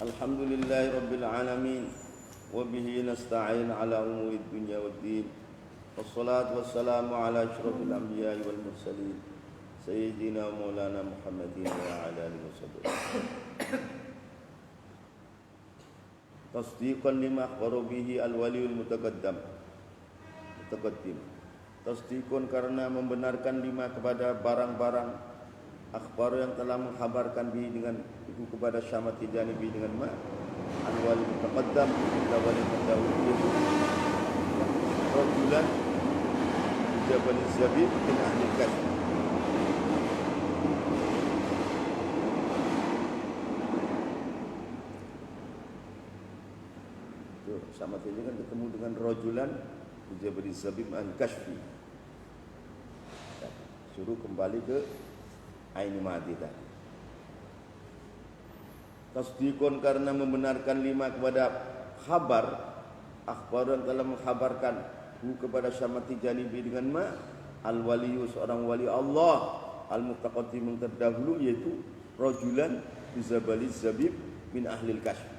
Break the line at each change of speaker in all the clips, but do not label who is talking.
Alhamdulillahi Rabbil Alamin. Wabihi nasta'in ala umuri dunya waddin. Wassalatu wassalamu ala ashrafil anbiya'i wal mursalin Sayyidina Maulana Muhammadin wa ala alihi wasallam. Tasdiqan lima akhbara bihi al-waliyul mutaqaddim. Tasdiqun karena membenarkan lima kepada barang-barang akhbar yang telah mengkhabarkan bihi dengan itu kepada Syamad Tijani bihi dengan ma al-wali mutaqaddam kita wali terdahulu rajulan Jabal Zabib bin ahli kasb. Tuh, Syamad Tijani kan ketemu dengan rajulan Jabal Zabib al-Kashfi. Suruh kembali ke Aini Mati tadi. Tasdiqun karena membenarkan lima kepada khabar akhbar yang telah mengkhabarkan kepada Syamad Tijani dengan ma al-waliyu seorang wali Allah al-mutaqaddim yang terdahulu yaitu rajulan Jabal Zabib min ahli al-kashf.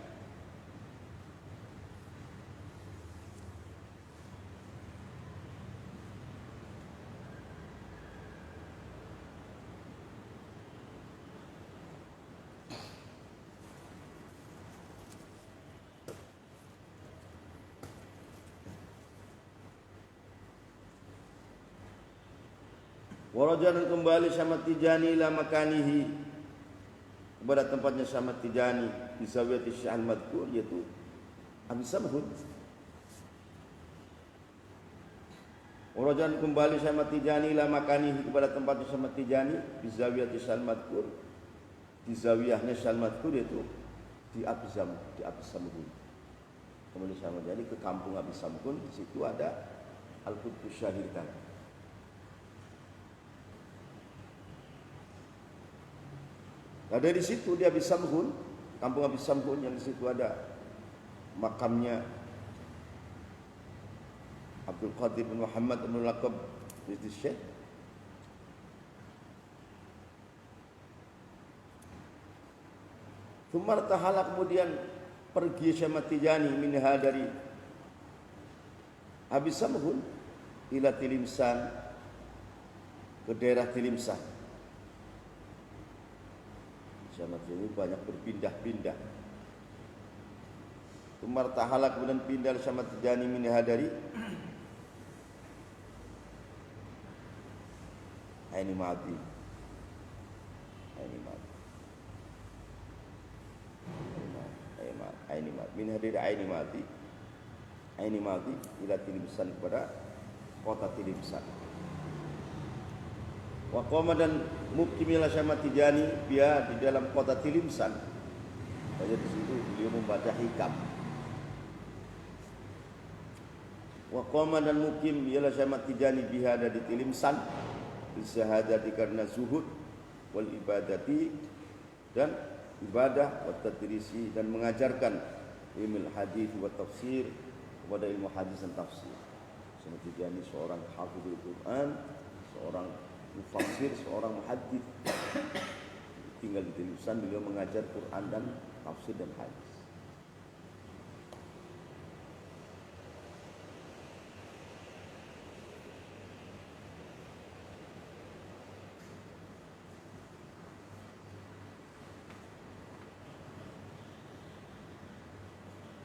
Warajan kembali Syamad Tijani ila makanihi kepada tempatnya Syamad Tijani di Zawiyati Syekh Al-Madkur yaitu Abi Samhud. Warajan kembali Syamad Tijani ila makanihi kepada tempatnya Syamad Tijani di Zawiyati Syekh Al-Madkur, di zawiyahnya Syekh Al-Madkur yaitu di Abi Samhud. Kemudian Syamad Tijani ke kampung Abi Samhud, di situ ada Al-Qutbus Syahir tadi. Ada di situ dia Abi Samhun, kampung Abi Samhun yang di situ ada makamnya Abdul Qadir bin Muhammad bin Laqab di Syekh. Thumma tahala kemudian pergi Syamad Tijani minha dari Abi Samhun ila Tilimsan ke daerah Tilimsan. Syamad Tijani banyak berpindah-pindah. Umar tahala kemudian pindah Syamad Tijani minha dari Aini Mati. Minha dari Aini Mati ila Tilimsan kepada kota Tilimsan. Wa qama dan mukimilah Syamad Tijani dia di dalam kota Tilimsan. Saja di situ beliau membaca hikam. Wa qama dan mukim ialah Syamad Tijani biha ada di Tilimsan bisahadati karena zuhud wal ibadati dan ibadah wa tadrisi dan mengajarkan ilmu hadis wa tafsir kepada ilmu hadis dan tafsir. Syamad Tijani seorang hafizul Quran, seorang mufassir, seorang muhaddits. Tinggal di Tilimsan, beliau mengajar Quran dan tafsir dan hadis.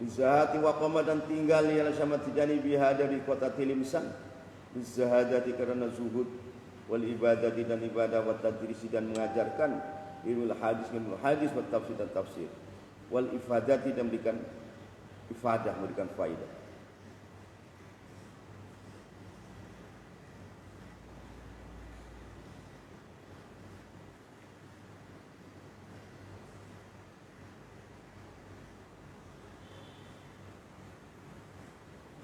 Bizahati wa qama dan tinggal ialah Syamad Tijani biha dari kota Tilimsan. Bizahadati karena zuhud wal ibadati dan ibadah wa tadrisi dan mengajarkan ilmu hadis wa tafsir dan tafsir wal ifadati dan memberikan ifadah, memberikan faedah.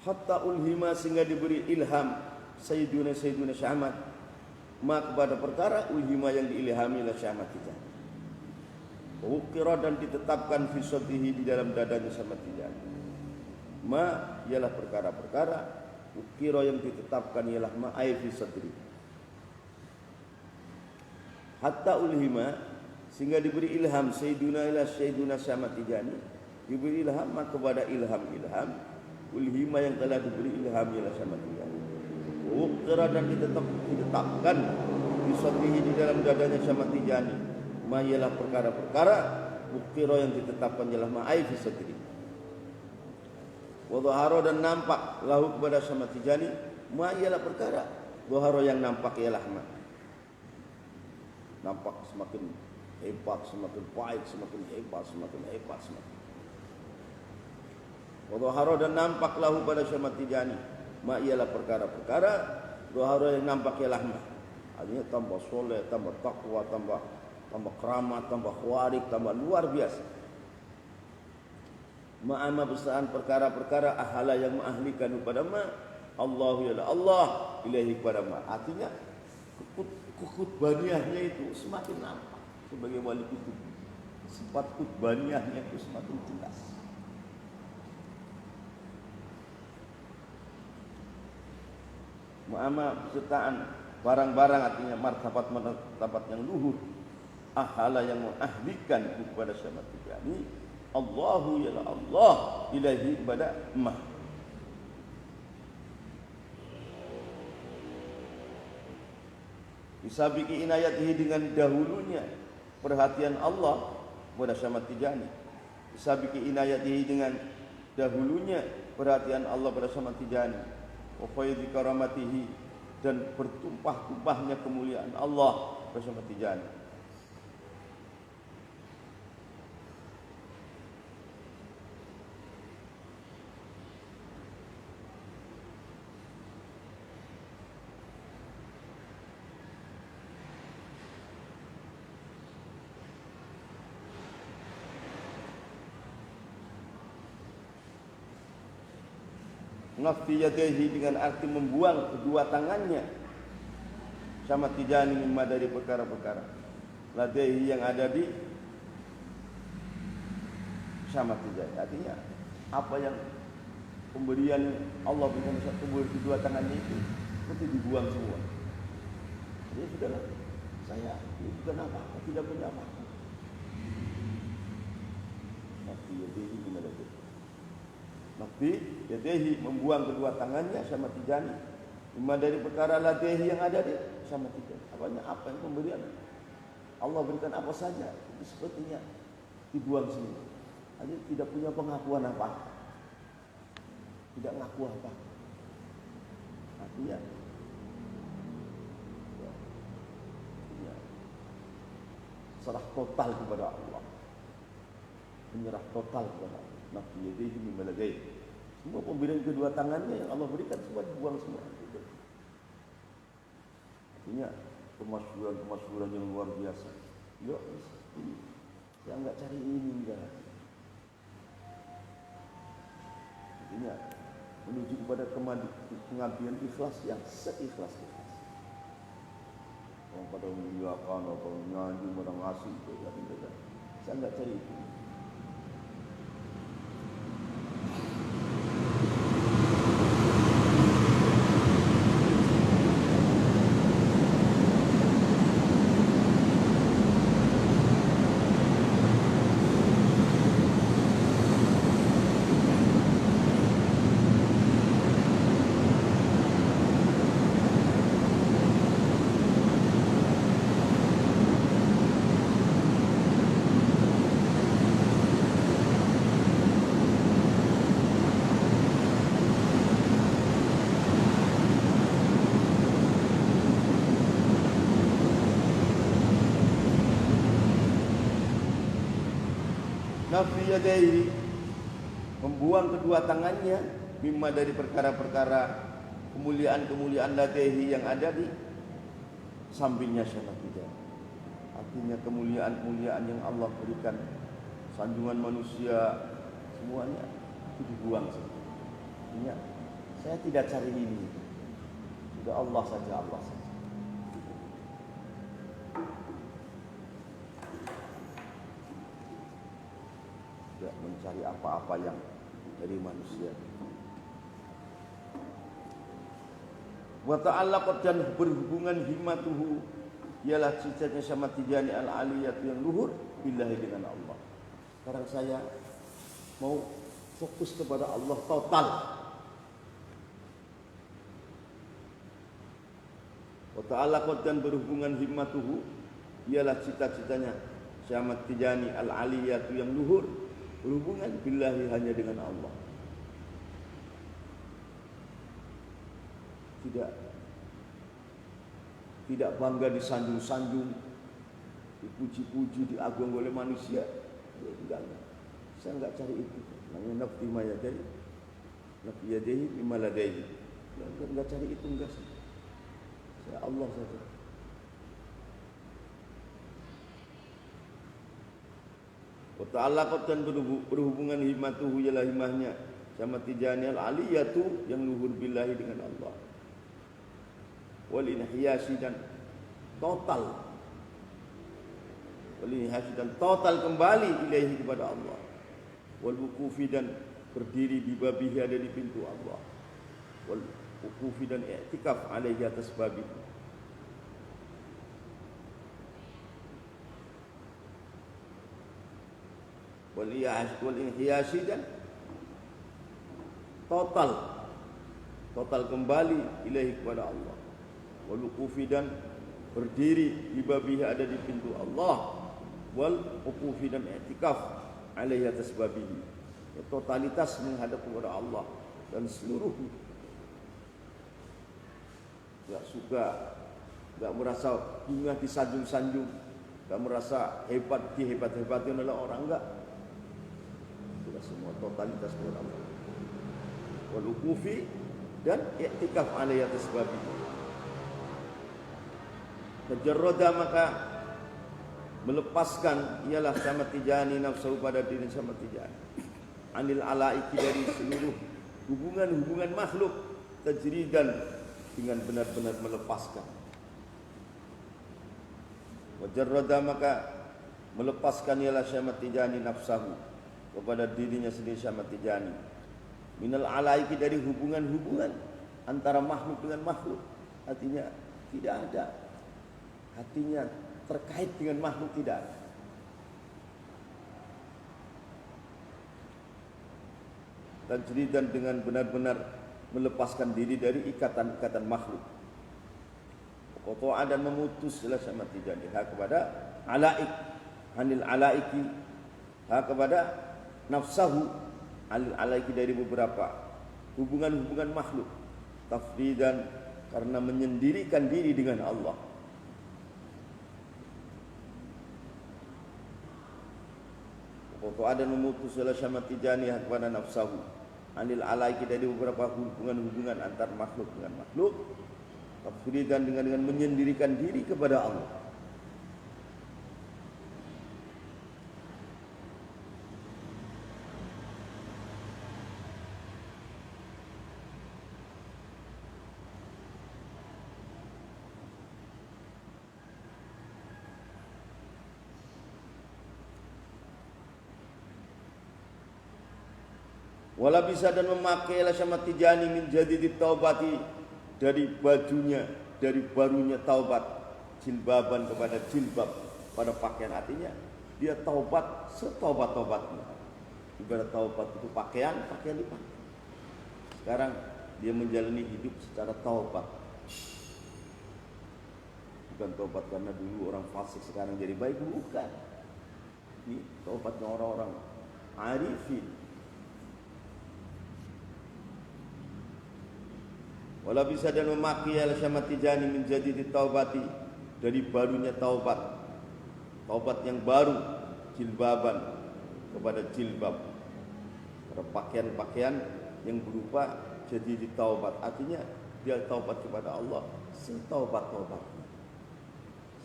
Hatta ulhima sehingga diberi ilham Sayyiduna Syamad ma kepada perkara ulhima yang diilhami oleh Syamad Tijani. Ukira dan ditetapkan fi sadrihi di dalam dadanya Syamad Tijani. Ma ialah perkara-perkara ukira yang ditetapkan ialah ma ay fi sadri. Hatta ulhima Sehingga diberi ilham Sayyiduna ila Sayyiduna Syamad Tijani, diberi ilham kepada ilham ulhima yang telah diberi ilham ila Syamad Tijani. Ukra dan ditetapkan bisabihi di dalam dadanya Syamad Tijani, ma ialah perkara-perkara ukra yang ditetapkan ialah ma'ai fi sadri. Wa dhahara dan nampak lahu kepada Syamad Tijani, ma ialah perkara dhahara yang nampak ialah ma. Nampak semakin hebat, semakin baik, semakin hebat, semakin hebat, semakin. Wa dhahara dan nampak lahu pada Syamad Tijani, ma ialah perkara-perkara dhahara yang nampak ialah ma. Artinya tambah soleh, tambah takwa, tambah keramat, tambah khawarik, tambah luar biasa. Ma'ama besaraan perkara-perkara ahala yang mengahlikan kepada ma Allahu ya Allah ilahi kepada ma. Artinya kutbaniyahnya itu semakin nampak sebagai wali kutub. Sifat kutbaniyahnya itu semakin jelas. Ma'ama besertaan barang-barang, artinya martabat yang luhur, ahala yang mengahlikan kepada Syamad Tijani Allahu ya Allah ilahi kepada ma. Bisabiki inayatihi dengan dahulunya perhatian Allah kepada Syamad Tijani. Bisabiki inayatihi dengan dahulunya perhatian Allah pada Syamad Tijani. Wa faidhi karamatihi dan bertumpah-tumpahnya kemuliaan Allah pada Syamad Tijani. Nafti yadaihi dengan arti membuang kedua tangannya Syamad Tijani mimma dari perkara-perkara ladaihi yang ada di Syamad Tijani. Artinya apa yang pemberian Allah berikan kedua tangannya itu mesti dibuang semua. Jadi sudahlah, saya ini bukan apa-apa, tidak punya apa-apa. Nafti yadaihi mimma ladaihi. Nafti yadehi membuang kedua tangannya Syamad Tijani mimma dari perkara ladaihi yang ada di Syamad Tijani. Apa yang pemberian Allah berikan apa saja itu sepertinya dibuang semua. Jadi tidak punya pengakuan apa, tidak ngaku apa. Artinya ya, serah total kepada Allah, menyerah total kepada Allah. Nafsi yadihi mimma ladaihi. Semua pemberian kedua tangannya yang Allah berikan semua dibuang semua. Artinya kemasyhuran yang luar biasa. Ya, saya enggak cari ini enggak. Artinya menuju kepada pengabdian ikhlas yang seikhlas-ikhlas. Orang pada memuliakan, orang menyanjung, orang ngasih itu ya tidak. Saya enggak cari itu. Nafsi yadaihi membuang kedua tangannya mimma dari perkara-perkara kemuliaan-kemuliaan ladaihi yang ada di sampingnya Syamad Tijani. Artinya kemuliaan-kemuliaan yang Allah berikan, sanjungan manusia semuanya itu dibuang semua. Artinya saya tidak cari ini, sudah Allah saja, Allah saja. Tidak mencari apa-apa yang dari manusia. Wa ta'allaqat dan berhubungan himmatuhu ialah cita-citanya Syekh Ahmad Tijani al-aliyat yang luhur billahi dengan Allah. Sekarang saya mau fokus kepada Allah total. Wa ta'allaqat dan berhubungan himmatuhu ialah cita-citanya Syekh Ahmad Tijani al-aliyat yang luhur berhubungan billahi hanya dengan Allah. Tidak bangga disanjung-sanjung, dipuji-puji, diagung oleh manusia. Enggak. Saya enggak cari itu. Namanya nafti mayadai, nafti yadai, mimaladai. Enggak cari itu, enggak. Saya Allah saja. Wa ta'allaqat dan berhubungan himmatuhu ialah himmahnya sama Tijani al-aliyatu yang luhur billahi dengan Allah. Wal inhiyasi dan total kembali ilaihi kepada Allah. Wal wuqufi dan berdiri di babihi ada di pintu Allah. Wal wuqufi dan i'tikaf alaihi atas babi. Wal inhiyasi dan total kembali ilaihi kepada Allah. Wal wuqufi dan berdiri di babihi ada di pintu Allah. Wal wuqufi dan i'tikaf alaihi atas babihi. Ya, totalitas menghadap kepada Allah dan seluruhnya. Enggak suka, enggak merasa bunga disanjung-sanjung, enggak merasa hebat-hebatin oleh orang, enggak. Sudah semua totalitas kepada Allah. Wal wuqufi dan i'tikaf alaihi atas babihi. Tajarrada maka melepaskan ialah sama Tijani nafsu pada diri sama Tijani. Anil alaiki dari seluruh hubungan makhluk, tajridan dengan benar-benar melepaskan. Wajarrada maka melepaskan ialah sama Tijani nafsahu kepada dirinya sendiri sama Tijani. Minal alaiki dari hubungan antara makhluk dengan makhluk. Artinya tidak ada. Hatinya terkait dengan makhluk tidak. Dan jeridan dengan benar-benar melepaskan diri dari ikatan-ikatan makhluk. Qata'a dan memutus ila sama Tijani kepada alaik, anil alaiki, kepada nafsahu, anil alaiki dari beberapa hubungan makhluk. Tafridan karena menyendirikan diri dengan Allah. Qata'a dan memutus ila sama Tijani kepada nafsahu, anil alaiki dari beberapa hubungan antar makhluk dengan makhluk. Tafridan dengan menyendirikan diri kepada Allah. Wala bisa dan memakailah sama Tijani min jadidit taubati dari bajunya, dari barunya taubat, jilbaban kepada jilbab pada pakaian, artinya dia taubat setaubat-taubatnya. Ibarat taubat itu pakaian dipakai. Sekarang dia menjalani hidup secara taubat. Bukan taubat karena dulu orang fasik sekarang jadi baik, bukan. Ini taubatnya orang-orang arifin. Wala bisa dan memakai al-Syamati Tijani menjadi taubati dari barunya taubat yang baru, jilbaban kepada jilbab, pada pakaian yang berupa jadi ditaubat, artinya dia taubat kepada Allah setaubat-taubatnya,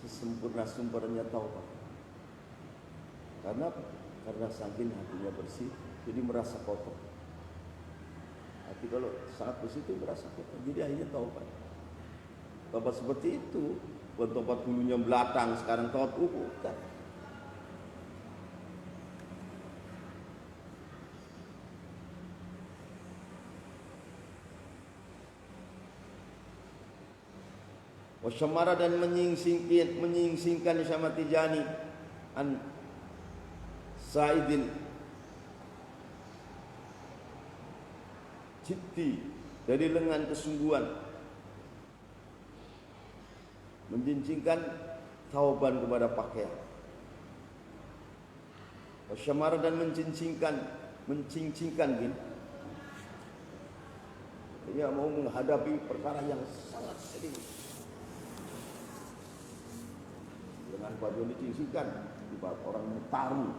sesempurna-sempurnanya taubat. Karena saking hatinya bersih, jadi merasa kotor. Tapi kalau sangat bersih itu merasa kotor, jadi akhirnya taubat. Taubat seperti itu, bukan taubat dulunya belakang, sekarang taubat bukan. Wasyamara dan menyingsingkan Syekh Tijani an Saidil Jiddi dari lengan kesungguhan, menjincingkan tauban kepada pakaian. Wasyamara dan mencincingkan gini. Dia mau menghadapi perkara yang sangat serius. Dengan baju dicincingkan, ibarat orang bertarung.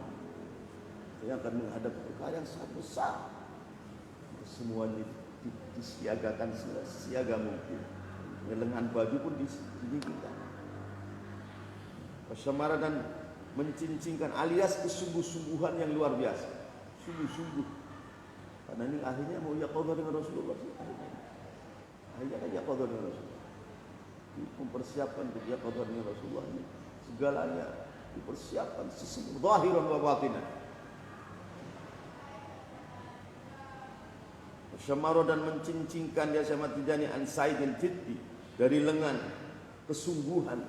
Dia akan menghadapi perkara yang sangat besar. Semuanya disiagakan siaga mungkin. Lengan baju pun dicincingkan. Wasyamara dan mencincingkan alias kesungguh-sungguhan yang luar biasa. Sungguh-sungguh. Karena ini akhirnya mau yaqadha dengan Rasulullah. Akhirnya kan yaqadha dengan Rasulullah. Mempersiapkan untuk yaqadha dengan Rasulullah ini. Segalanya dipersiapkan sesungguh zahiran wa batinan. Syamara dan mencincingkan dia sama Tijani an Saidil Jiddi dari lengan kesungguhan,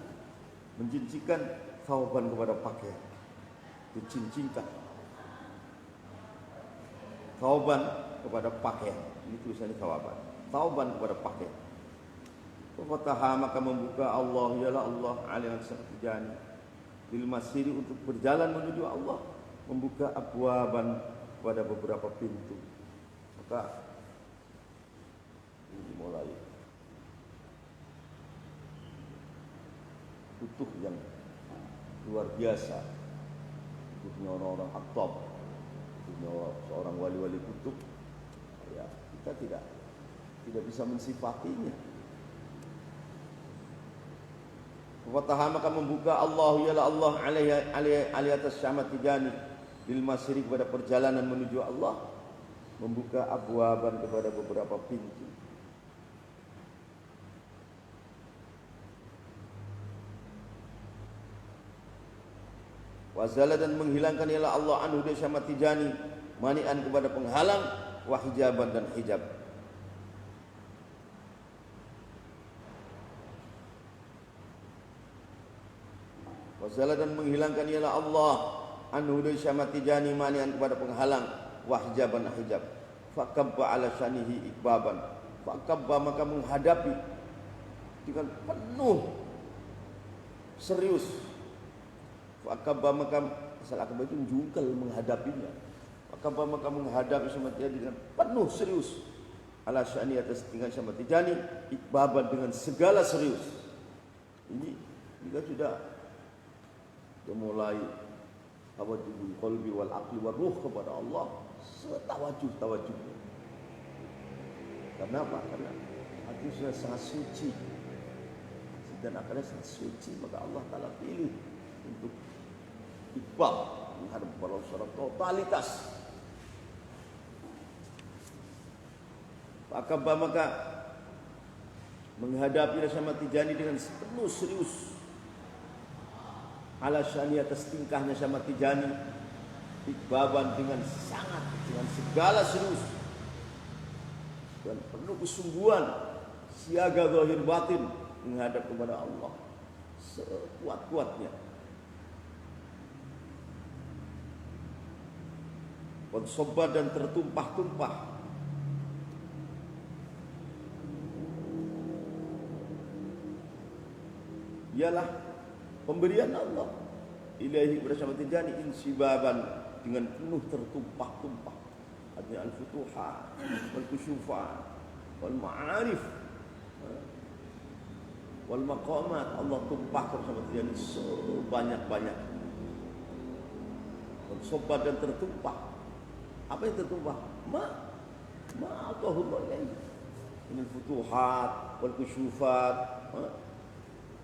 mencincingkan tauban kepada pakaian, dicincingkan tauban kepada pakaian. Ini tulisannya tauban kepada pakaian. Fataha maka membuka Allah ialah Allah aliran Syekh Tijani lil masiri untuk berjalan menuju Allah, membuka abwaban pada beberapa pintu. Maka ini mulai butuh yang luar biasa, butuhnya orang-orang aktab, butuhnya seorang wali-wali kutub. Ya, kita tidak bisa mensifatinya. Fataha maka membuka Allah ialah Allah alaihi atas Syekh Tijani lil masiri kepada perjalanan menuju Allah, membuka abwaban kepada beberapa pintu. Wazala dan menghilangkan ialah Allah anhu dari Syekh Tijani mani'an kepada penghalang, wa hijaban dan hijab. Wazala dan menghilangkan ialah Allah anhu dari Syekh Tijani mani'an kepada penghalang, wa hijaban dan hijab. Fakabba ala syanihi ikbaban. Fakabba maka menghadapi dengan penuh serius. Fakabba maka asal akabah itu menjungkal menghadapinya. Fakabba maka menghadapi Syekh Tijani dengan penuh serius. Ala syani atas tinggal Syekh Tijani ikbaban dengan segala serius. Ini juga sudah mulai tawajuhul qalbi wal aqli wal ruh kepada Allah, tawajuh. Karena apa? Karena hati sudah sangat suci dan akalnya sangat suci, maka Allah Ta'ala pilih untuk iqbal menghadap kepada secara totalitas. Maka menghadapi Syekh Tijani dengan penuh serius. Ala syani atas tingkahnya Syekh Tijani ikbaban dengan segala serius dan penuh kesungguhan, siaga zahir batin menghadap kepada Allah sekuat-kuatnya. Konsobat dan tertumpah-tumpah. Ialah pemberian Allah ilahi kepada Syekh Tijani insibaban dengan penuh tertumpah-tumpah. Artinya al-futuhat wal kusyufat wal ma'arif wal maqamat Allah tumpahkan Syekh Tijani sebanyak-banyak. Konsobat dan tertumpah. Apa yang tertumpah? Ma'atahullah ilaih min al-futuhat wal kusyufat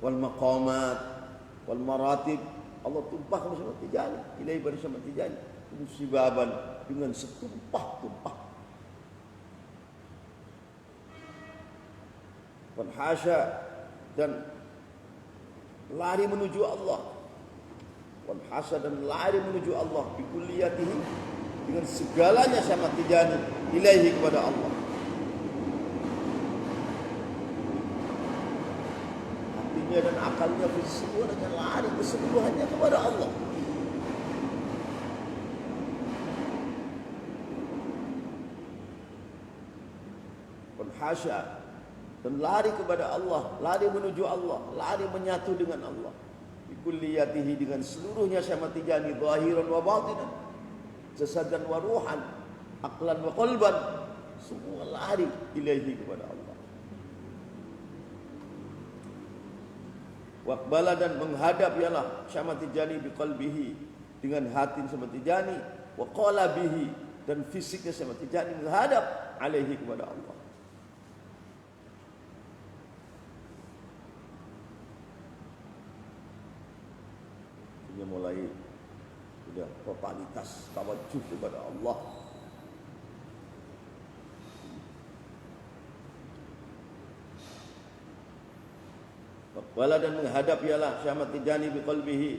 wal maqamat wal maratib. Allah tumpahkan Syekh Tijani ilahi pada Syekh Tijani insibaban dengan setumpah-tumpah. Wan hasya dan lari menuju Allah. Wan hasya dan lari menuju Allah bi kulliyatihi dengan segalanya Syekh Tijani ilahi kepada Allah. ruhnya dan akalnya, semuanya lari keseluruhannya kepada Allah. Hasya, dan lari kepada Allah, lari menuju Allah, lari menyatu dengan Allah. Bikulliyatihi, dengan seluruhnya Syekh Ahmad Tijani, zahiran wa batinan, jasadan wa ruhan, aqlan wa qalban, semua lari ilaihi, kepada Allah. Waqbala, dan menghadap ialah Syekh Ahmad Tijani biqalbihi, dengan hati Syekh Ahmad Tijani, wa qala bihi, dan fisiknya Syekh Ahmad Tijani menghadap alaihi, kepada Allah. Dia mulai sudah totalitas tawajuh kepada Allah. Waqala, dan menghadap ialah Syekh Ahmad Tijani biqalbihi,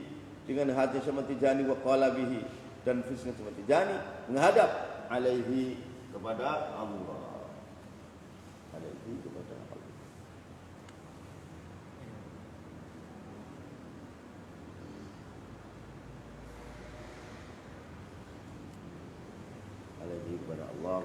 dengan hati Syekh Ahmad Tijani, wa qala bihi, dan fisiknya Syekh Ahmad Tijani menghadap alaihi, kepada Allah. Alaihi, kepada Allah. Alaihi, kepada Allah.